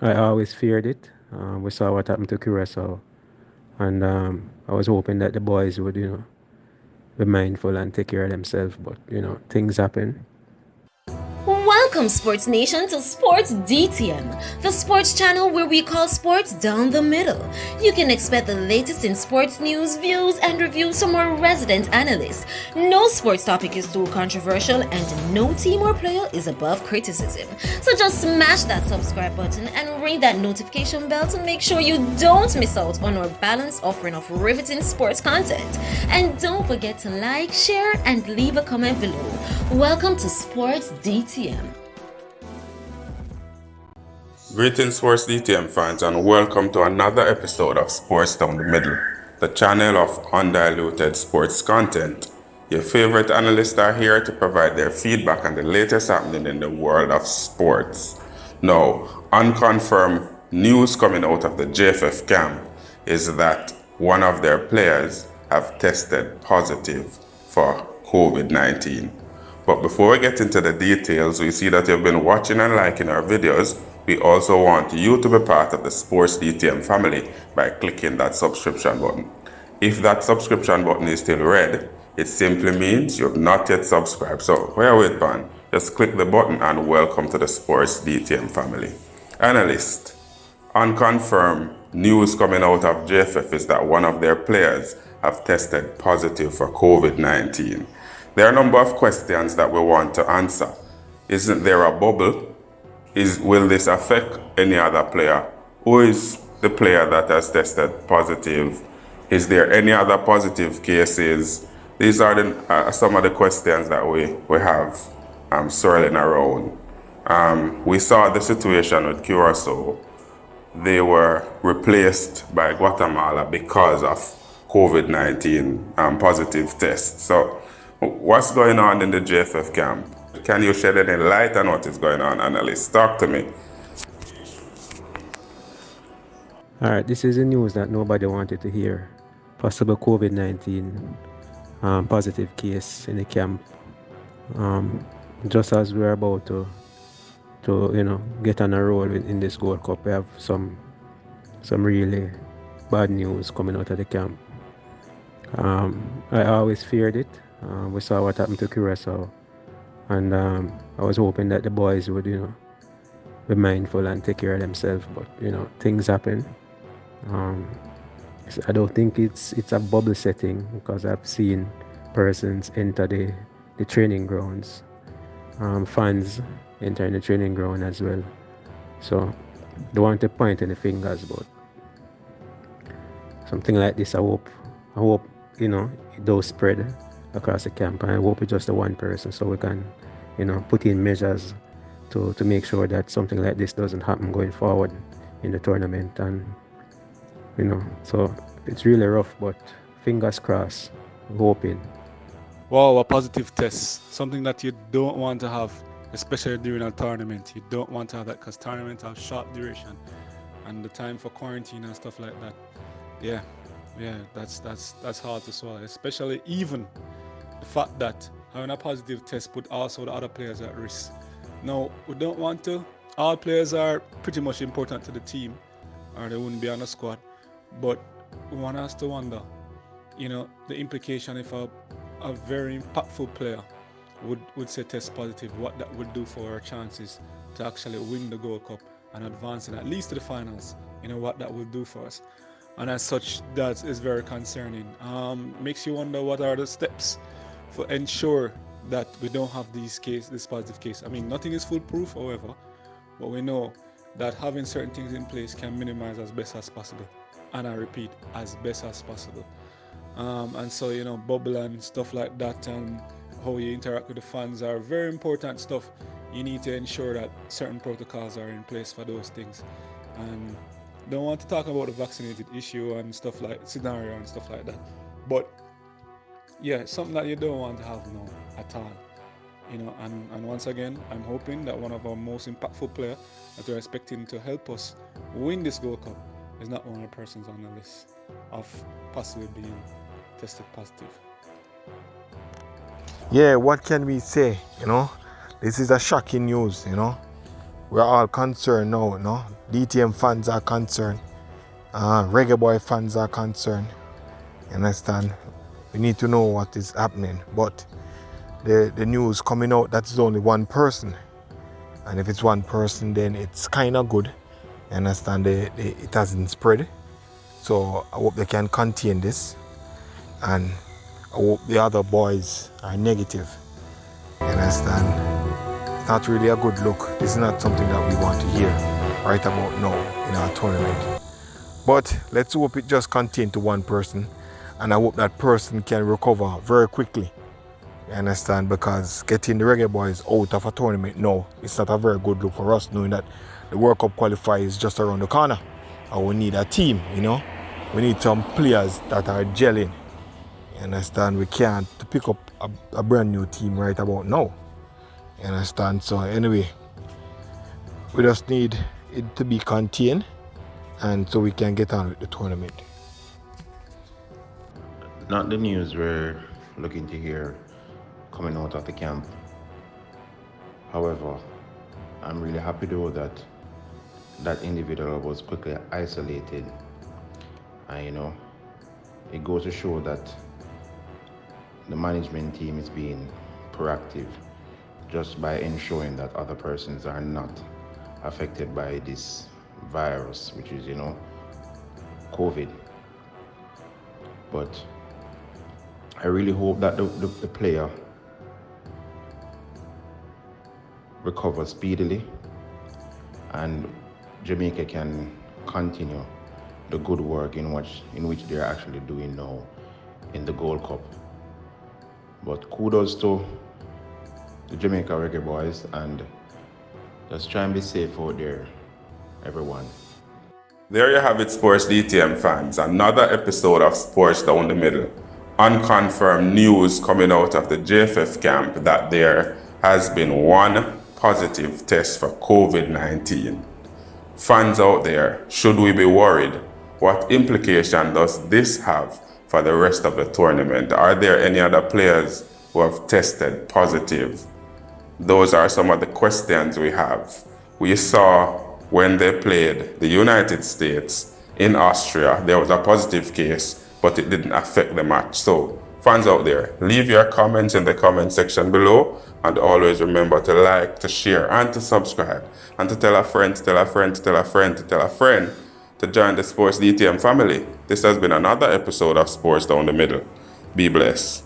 I always feared it. We saw what happened to Curacao, and I was hoping that the boys would, be mindful and take care of themselves. But things happen. Welcome, Sports Nation, to Sports DTM, the sports channel where we call sports down the middle. You can expect the latest in sports news, views, and reviews from our resident analysts. No sports topic is too controversial, and no team or player is above criticism. So just smash that subscribe button and ring that notification bell to make sure you don't miss out on our balanced offering of riveting sports content. And don't forget to like, share, and leave a comment below. Welcome to Sports DTM. Greetings, Sports DTM fans, and welcome to another episode of Sports Down the Middle, the channel of undiluted sports content. Your favorite analysts are here to provide their feedback on the latest happening in the world of sports. Now, unconfirmed news coming out of the JFF camp is that one of their players have tested positive for COVID-19. But before we get into the details, we see that you've been watching and liking our videos. We also want you to be part of the Sports DTM family by clicking that subscription button. If that subscription button is still red, it simply means you've not yet subscribed. So where are we on? Just click the button and welcome to the Sports DTM family. Analyst, unconfirmed news coming out of JFF is that one of their players have tested positive for COVID-19. There are a number of questions that we want to answer. Isn't there a bubble? Will this affect any other player? Who is the player that has tested positive? Is there any other positive cases? These are some of the questions that we have swirling around. We saw the situation with Curacao. They were replaced by Guatemala because of COVID-19 positive tests. So what's going on in the JFF camp? Can you shed any light on what is going on, analyst? Talk to me. All right, this is the news that nobody wanted to hear. Possible COVID-19 positive case in the camp. Just as we're about to get on a roll in this Gold Cup, we have some really bad news coming out of the camp. I always feared it. We saw what happened to Curacao, and I was hoping that the boys would be mindful and take care of themselves. But things happen. I don't think it's a bubble setting, because I've seen persons enter the training grounds, fans entering the training ground as well. So don't want to point any fingers, but something like this, I hope it does spread across the camp, and I hope it's just the one person, so we can put in measures to make sure that something like this doesn't happen going forward in the tournament. And so it's really rough, but fingers crossed, hoping. Wow, a positive test, something that you don't want to have, especially during a tournament. You don't want to have that, because tournaments have short duration and the time for quarantine and stuff like that. Yeah, that's hard to swallow, especially even the fact that having a positive test put also the other players at risk. Now, we don't want to. All players are pretty much important to the team, or they wouldn't be on the squad. But we want us to wonder, the implication if a very impactful player would say test positive, what that would do for our chances to actually win the Gold Cup and advancing at least to the finals. What that will do for us. And as such, that is very concerning. Makes you wonder what are the steps for ensure that we don't have this positive case. I mean, nothing is foolproof, however, but we know that having certain things in place can minimize as best as possible. And I repeat, as best as possible. And so, bubble and stuff like that, and how you interact with the fans are very important stuff. You need to ensure that certain protocols are in place for those things. And don't want to talk about the vaccinated issue and stuff like scenario and stuff like that. But yeah, something that you don't want to have now at all. And once again, I'm hoping that one of our most impactful players that we're expecting to help us win this Gold Cup is not one of the persons on the list of possibly being tested positive. Yeah, what can we say? This is a shocking news. we're all concerned now, no? DTM fans are concerned. Reggae boy fans are concerned. You understand? We need to know what is happening. But the news coming out that is only one person. And if it's one person, then it's kind of good. You understand? It hasn't spread. So I hope they can contain this. And I hope the other boys are negative. You understand? It's not really a good look. This is not something that we want to hear right about now in our tournament. But let's hope it just contains to one person. And I hope that person can recover very quickly. You understand? Because getting the Reggae boys out of a tournament now, it's not a very good look for us, knowing that the Worldcup qualifier is just around the corner. And we need a team, you know. We need some players that are gelling. You understand? We can't pick up a brand new team right about now. You understand? So anyway, we just need it to be contained, and so we can get on with the tournament. Not the news we're looking to hear coming out of the camp. However, I'm really happy though that that individual was quickly isolated. And you know, it goes to show that the management team is being proactive just by ensuring that other persons are not affected by this virus, which is, you know, COVID. But I really hope that the player recovers speedily and Jamaica can continue the good work in which they're actually doing now in the Gold Cup. But kudos to the Jamaica Reggae boys, and just try and be safe out there, everyone. There you have it, Sports DTM fans. Another episode of Sports Down the Middle. Unconfirmed news coming out of the JFF camp that there has been one positive test for COVID-19. Fans out there, should we be worried? What implication does this have for the rest of the tournament? Are there any other players who have tested positive? Those are some of the questions we have. We saw when they played the United States in Austria, there was a positive case, but it didn't affect the match. So fans out there, leave your comments in the comment section below, and always remember to like, to share, and to subscribe, and to tell a friend, to tell a friend, to tell a friend, to tell a friend to join the Sports DTM family. This has been another episode of Sports Down the Middle. Be blessed.